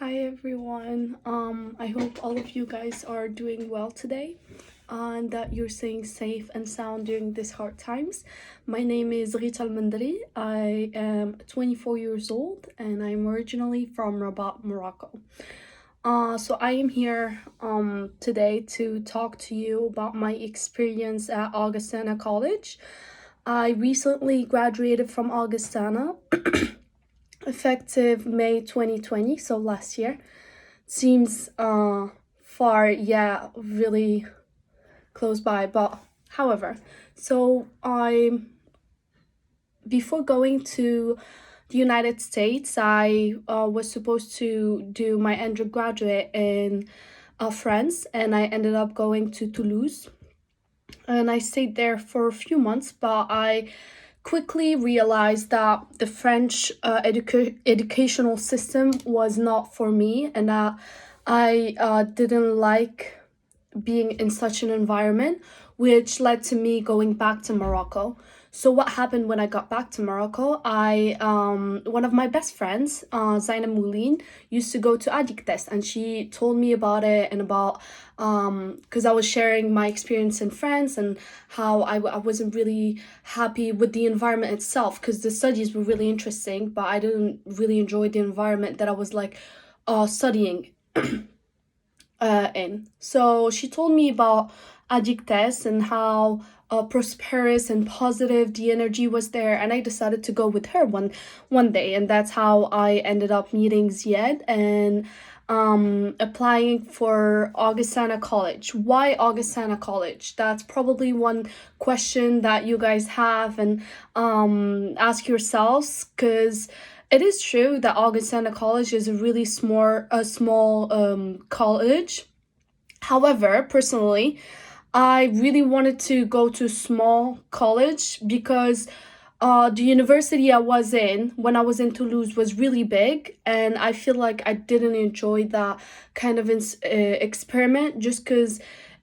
Hi everyone. I hope all of you guys are doing well today and that you're staying safe and sound during these hard times. My name is Rita Al-Mandri. I am 24 years old and I'm originally from Rabat, Morocco. So I am here today to talk to you about my experience at Augustana College. I recently graduated from Augustana effective May 2020, so last year. Seems far, yeah, really close by, but however, so I before going to the United States, I was supposed to do my undergraduate in France, and I ended up going to Toulouse, and I stayed there for a few months, but I quickly realized that the French educational system was not for me, and that I didn't like being in such an environment, which led to me going back to Morocco. So what happened when I got back to Morocco? I one of my best friends, Zaina Moulin, used to go to Addictes, and she told me about it and about because I was sharing my experience in France and how I wasn't really happy with the environment itself, because the studies were really interesting, but I didn't really enjoy the environment that I was like studying in. So she told me about Addictes and how prosperous and positive the energy was there, and I decided to go with her one day, and that's how I ended up meeting Ziad and applying for Augustana College. Why Augustana College? That's probably one question that you guys have and ask yourselves, because it is true that Augustana College is a really small college. However, personally, I really wanted to go to small college because the university I was in when I was in Toulouse was really big, and I feel like I didn't enjoy that kind of experiment just because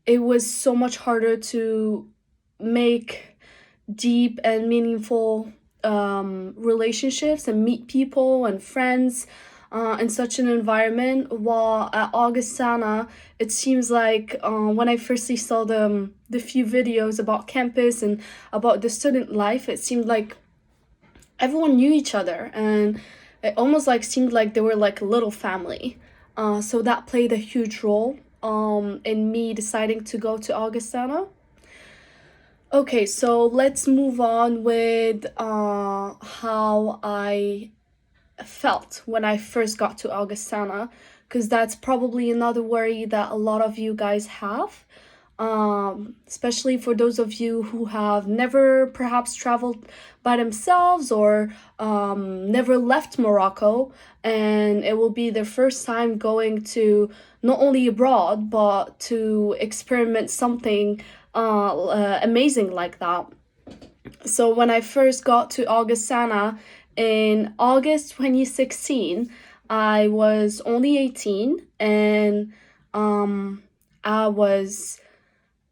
it was so much harder to make deep and meaningful relationships and meet people and friends in such an environment. While at Augustana, it seems like when I firstly saw the few videos about campus and about the student life, it seemed like everyone knew each other, and it almost like seemed like they were like a little family. So that played a huge role in me deciding to go to Augustana. Okay, so let's move on with how I felt when I first got to Augustana, because that's probably another worry that a lot of you guys have, especially for those of you who have never perhaps traveled by themselves or never left Morocco, and it will be their first time going to not only abroad but to experiment something amazing like that. So when I first got to Augustana in August 2016, I was only 18, and I was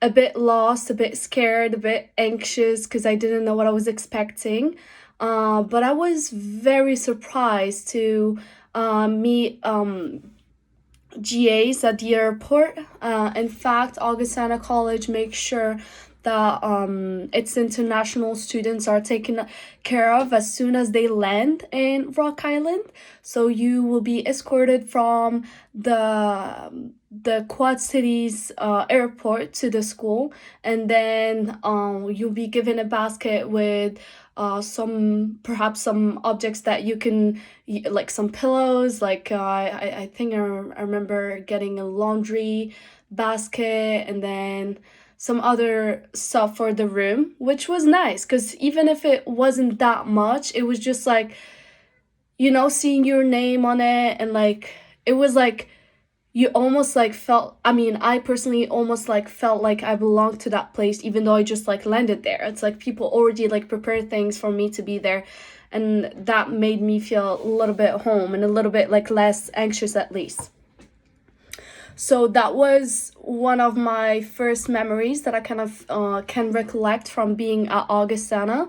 a bit lost, a bit scared, a bit anxious because I didn't know what I was expecting. But I was very surprised to meet GAs at the airport. In fact, Augustana College makes sure that its international students are taken care of as soon as they land in Rock Island. So you will be escorted from the Quad Cities airport to the school, and then you'll be given a basket with perhaps some objects that you can, like some pillows, like I think I remember getting a laundry basket, and then some other stuff for the room, which was nice because even if it wasn't that much, it was just like, seeing your name on it, and like it was like you almost like felt, I mean, I personally almost like felt like I belonged to that place, even though I just like landed there. It's like people already like prepared things for me to be there, and that made me feel a little bit home and a little bit like less anxious at least. So that was one of my first memories that I kind of can recollect from being at Augustana.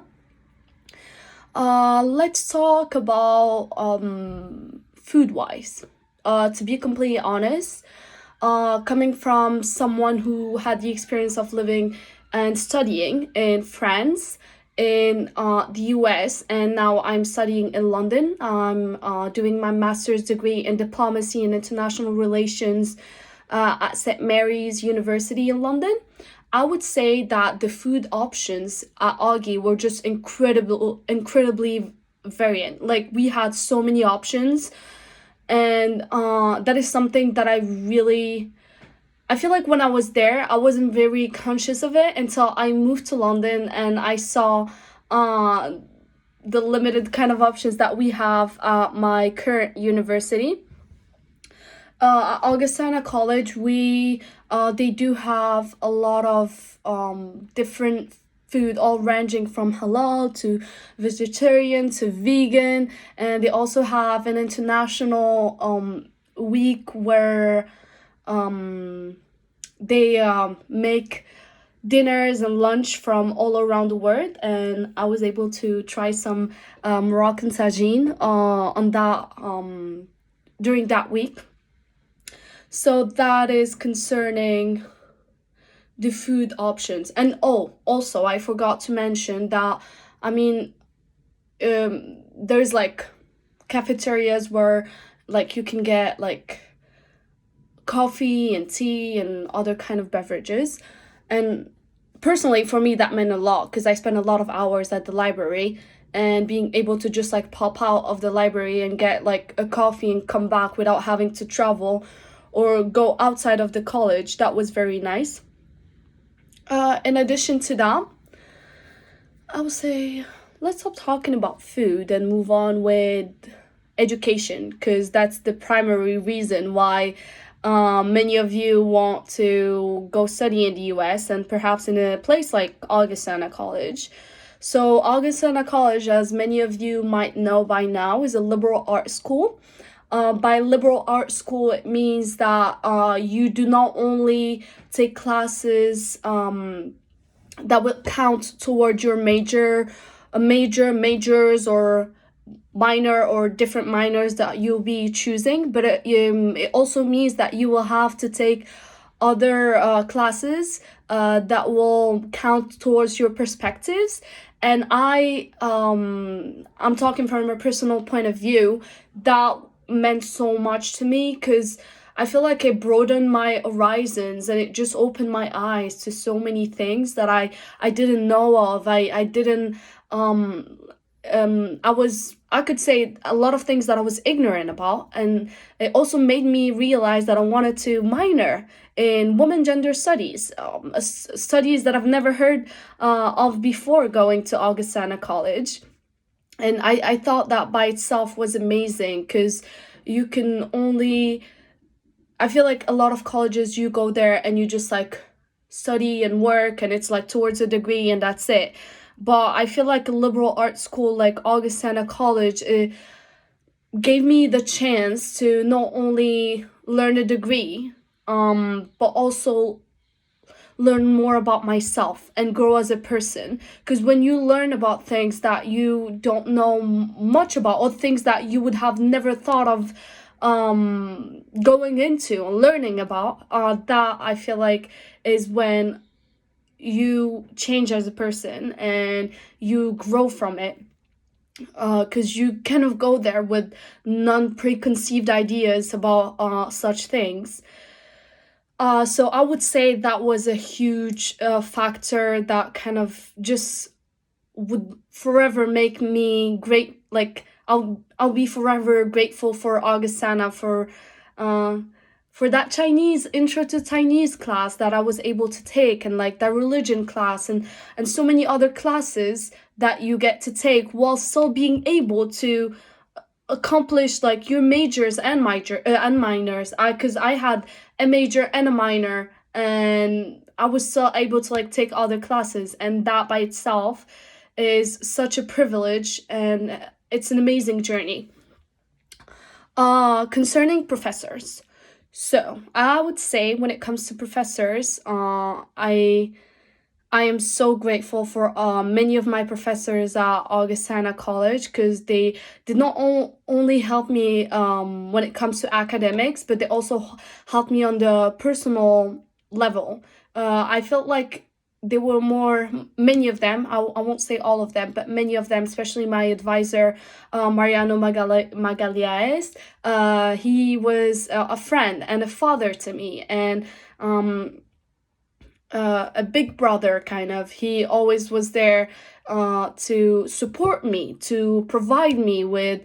Let's talk about food wise. to be completely honest, coming from someone who had the experience of living and studying in France, in the US, and now I'm studying in London. I'm doing my master's degree in diplomacy and international relations at St. Mary's University in London. I would say that the food options at Augie were just incredibly variant. Like, we had so many options, and that is something that I feel like when I was there, I wasn't very conscious of it until I moved to London and I saw uh, the limited kind of options that we have at my current university. At Augustana College, we they do have a lot of different food, all ranging from halal to vegetarian to vegan, and they also have an international week where they make dinners and lunch from all around the world, and I was able to try some Moroccan tagine on that during that week. So that is concerning the food options. And also I forgot to mention that, I mean, there's like cafeterias where like you can get like coffee and tea and other kind of beverages. And personally, for me, that meant a lot because I spent a lot of hours at the library, and being able to just like pop out of the library and get like a coffee and come back without having to travel or go outside of the college, that was very nice. In addition to that, I would say let's stop talking about food and move on with education, because that's the primary reason why many of you want to go study in the US and perhaps in a place like Augustana College. So, Augustana College, as many of you might know by now, is a liberal arts school. By liberal arts school, it means that you do not only take classes that will count toward your majors, or minor or different minors that you'll be choosing, but it also means that you will have to take other classes that will count towards your perspectives. And I'm talking from a personal point of view, that meant so much to me because I feel like it broadened my horizons and it just opened my eyes to so many things that I didn't know of. I didn't I could say a lot of things that I was ignorant about, and it also made me realize that I wanted to minor in women gender studies, studies that I've never heard of before going to Augustana College. And I thought that by itself was amazing because you can only, I feel like a lot of colleges, you go there and you just like study and work and it's like towards a degree and that's it. But I feel like a liberal arts school like Augustana College, it gave me the chance to not only learn a degree, but also learn more about myself and grow as a person. Because when you learn about things that you don't know much about, or things that you would have never thought of going into and learning about, that I feel like is when you change as a person and you grow from it, because you kind of go there with non-preconceived ideas about such things. So I would say that was a huge factor that kind of just would forever make me great. Like, I'll be forever grateful for Augustana uh for that Chinese intro to Chinese class that I was able to take, and like that religion class, and so many other classes that you get to take while still being able to accomplish like your majors and minors. Because I had a major and a minor, and I was still able to like take other classes, and that by itself is such a privilege, and it's an amazing journey. Concerning professors, so I would say when it comes to professors, I am so grateful for many of my professors at Augustana College, because they did not only help me when it comes to academics, but they also helped me on the personal level. I felt like there were many of them, I won't say all of them, but many of them, especially my advisor, Mariano Magalhaes. He was a friend and a father to me, and a big brother kind of. He always was there to support me, to provide me with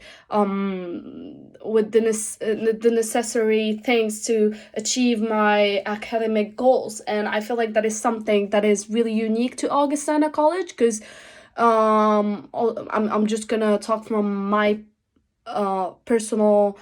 the necessary things to achieve my academic goals. And I feel like that is something that is really unique to Augustana College, because I'm just gonna talk from my personal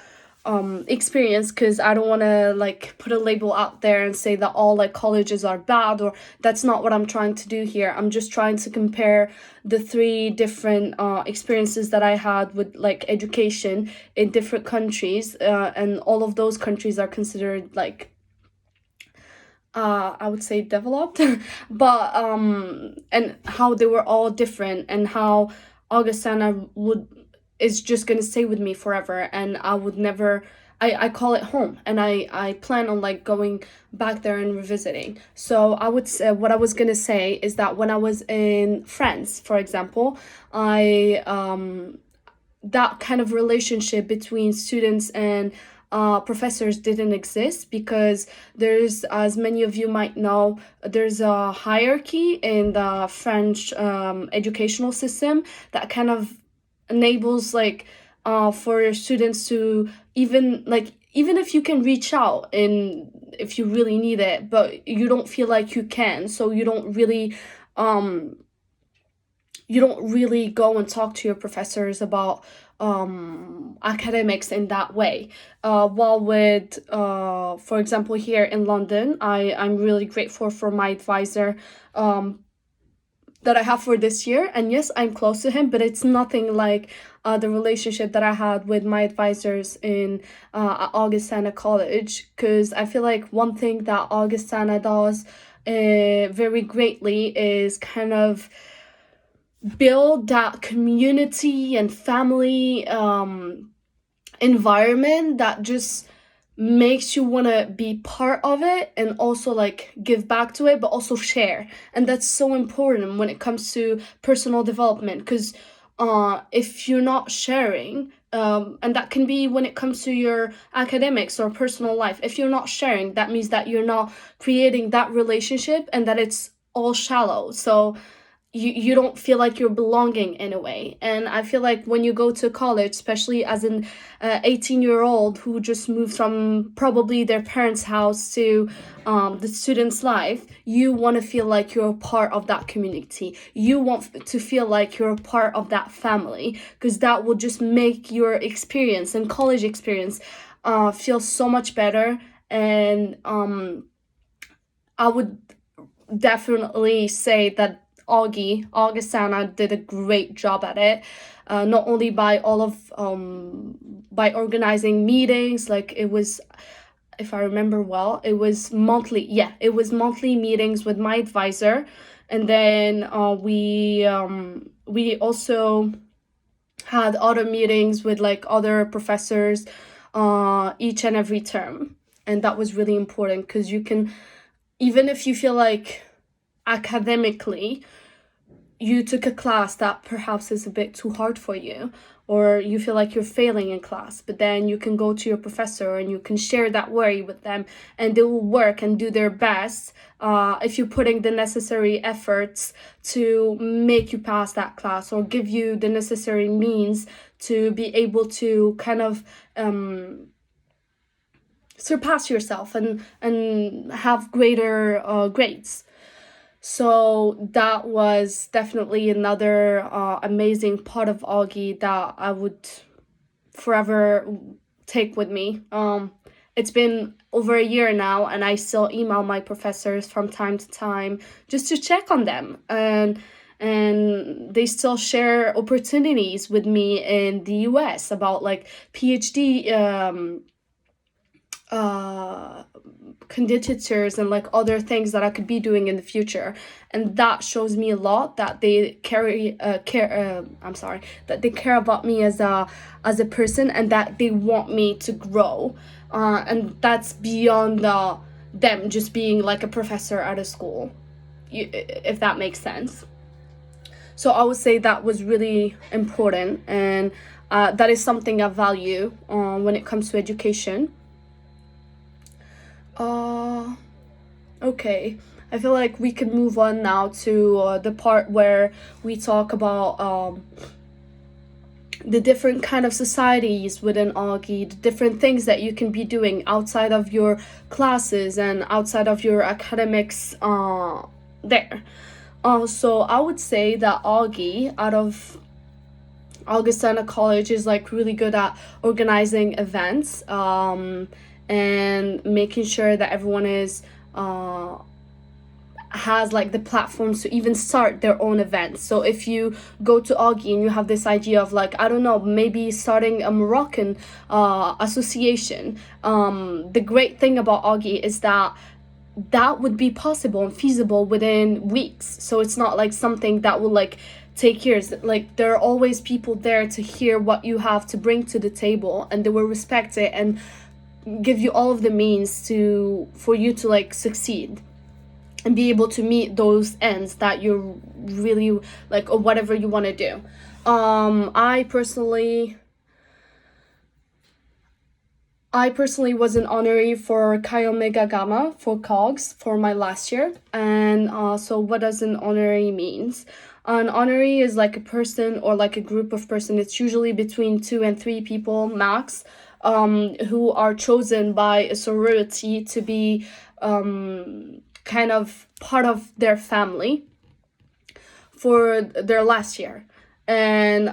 experience, because I don't want to like put a label out there and say that all like colleges are bad, or that's not what I'm trying to do here. I'm just trying to compare the three different experiences that I had with like education in different countries, and all of those countries are considered like I would say developed, but and how they were all different, and how Augustana would is just gonna stay with me forever, and I would never. I call it home, and I plan on like going back there and revisiting. So I would say, what I was gonna say is that when I was in France, for example, I that kind of relationship between students and professors didn't exist, because there's, as many of you might know, there's a hierarchy in the French educational system that kind of enables like for students to, even if you can reach out and if you really need it, but you don't feel like you can, so um you don't really go and talk to your professors about academics in that way. While with, for example, here in London, I'm really grateful for my advisor that I have for this year. And yes, I'm close to him, but it's nothing like the relationship that I had with my advisors in at Augustana College, because I feel like one thing that Augustana does very greatly is kind of build that community and family environment that just makes you want to be part of it, and also like give back to it, but also share. And that's so important when it comes to personal development, because if you're not sharing, and that can be when it comes to your academics or personal life, if you're not sharing, that means that you're not creating that relationship, and that it's all shallow. So you don't feel like you're belonging in a way. And I feel like when you go to college, especially as an 18-year-old who just moved from probably their parents' house to the student's life, you want to feel like you're a part of that community. You want to feel like you're a part of that family, because that will just make your experience and college experience feel so much better. And I would definitely say that Augustana did a great job at it. Not only by all of by organizing meetings, like it was, if I remember well, it was monthly. Yeah, it was monthly meetings with my advisor, and then we also had other meetings with like other professors each and every term, and that was really important, because you can, even if you feel like academically you took a class that perhaps is a bit too hard for you, or you feel like you're failing in class, but then you can go to your professor and you can share that worry with them, and they will work and do their best if you're putting the necessary efforts to make you pass that class, or give you the necessary means to be able to kind of surpass yourself and have greater grades. So that was definitely another amazing part of Augie that I would forever take with me. It's been over a year now, and I still email my professors from time to time just to check on them, and they still share opportunities with me in the US about like PhD uh competitors and like other things that I could be doing in the future. And that shows me a lot that they that they care about me as a person, and that they want me to grow. And that's beyond them just being like a professor at a school, if that makes sense. So I would say that was really important, and that is something I value when it comes to education. Uh, okay. I feel like we can move on now to the part where we talk about the different kind of societies within Augie, the different things that you can be doing outside of your classes and outside of your academics there. So I would say that Augie, out of Augustana College, is like really good at organizing events, and making sure that everyone is has like the platforms to even start their own events. So if you go to Augie and you have this idea of like, I don't know, maybe starting a Moroccan association, the great thing about Augie is that that would be possible and feasible within weeks. So it's not like something that will like take years. Like, there are always people there to hear what you have to bring to the table, and they will respect it and give you all of the means to for you to like succeed and be able to meet those ends that you're really like, or whatever you want to do. I personally was an honoree for Chi Omega Gamma for COGS for my last year. And so what does an honoree means? An honoree is like a person or like a group of person. It's usually between 2 and 3 people max, who are chosen by a sorority to be kind of part of their family for their last year. And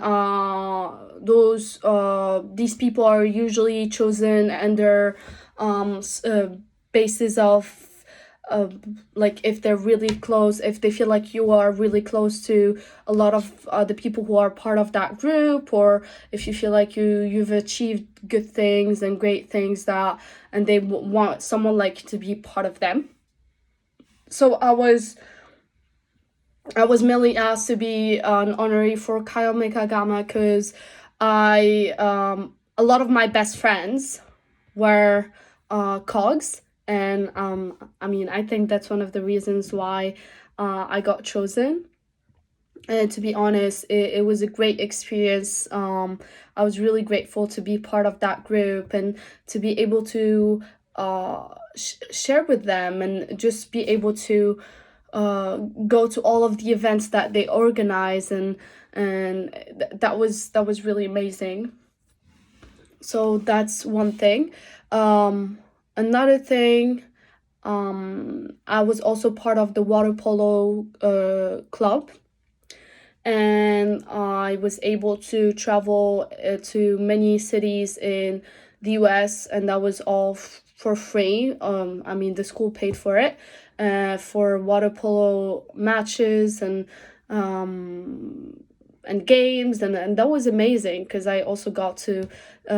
these people are usually chosen under basis of like, if they're really close, if they feel like you are really close to a lot of the people who are part of that group, or if you feel like you've achieved good things and great things, that and they want someone like to be part of them. So I was mainly asked to be an honorary for Chi Omega Gamma because a lot of my best friends were COGS, and I think that's one of the reasons why I got chosen. And to be honest, it was a great experience. I was really grateful to be part of that group and to be able to share with them, and just be able to go to all of the events that they organize, and that was really amazing. So that's one thing. Another thing, I was also part of the water polo club, and I was able to travel to many cities in the US, and that was all for free. The school paid for it, for water polo matches and games, and that was amazing because I also got to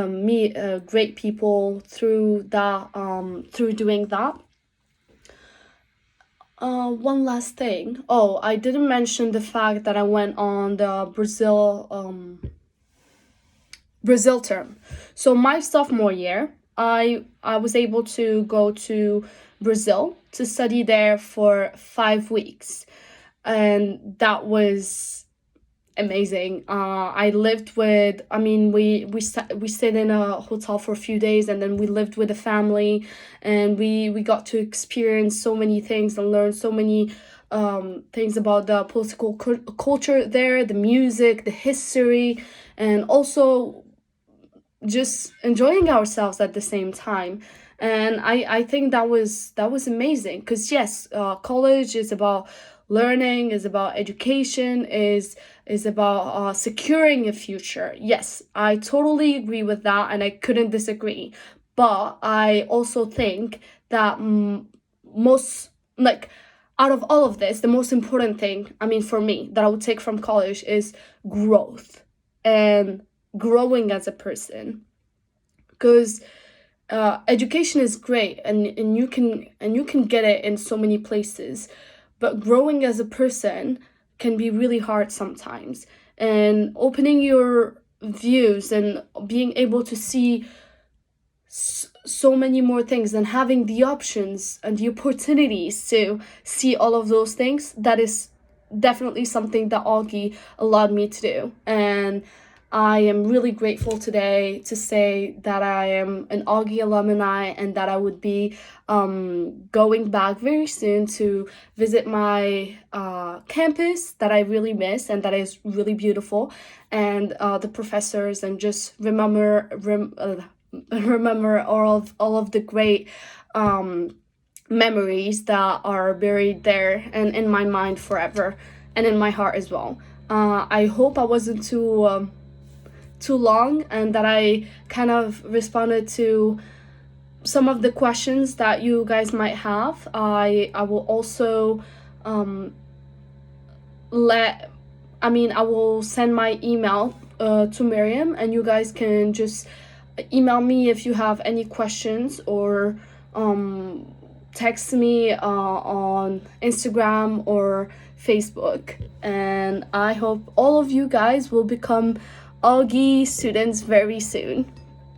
meet great people through that, through doing that. One last thing. Oh, I didn't mention the fact that I went on the Brazil term. So my sophomore year, I was able to go to Brazil to study there for 5 weeks, and that was amazing. I lived with. We stayed in a hotel for a few days, and then we lived with a family, and we got to experience so many things and learn so many things about the political culture there, the music, the history, and also just enjoying ourselves at the same time. And I think that was amazing because, yes, college is about learning, is about education, is about securing a future. Yes, I totally agree with that, and I couldn't disagree. But I also think that most, like, out of all of this, the most important thing, for me, that I would take from college is growth and growing as a person. Because education is great, and you can get it in so many places, but growing as a person can be really hard sometimes. And opening your views and being able to see so many more things and having the options and the opportunities to see all of those things, that is definitely something that Augie allowed me to do. And I am really grateful today to say that I am an Augie alumni, and that I would be going back very soon to visit my campus that I really miss and that is really beautiful, and the professors, and just remember all of the great memories that are buried there and in my mind forever, and in my heart as well. I hope I wasn't too long, and that I kind of responded to some of the questions that you guys might have. I will also let I will send my email to Miriam, and you guys can just email me if you have any questions, or text me on Instagram or Facebook. And I hope all of you guys will become Augie students very soon.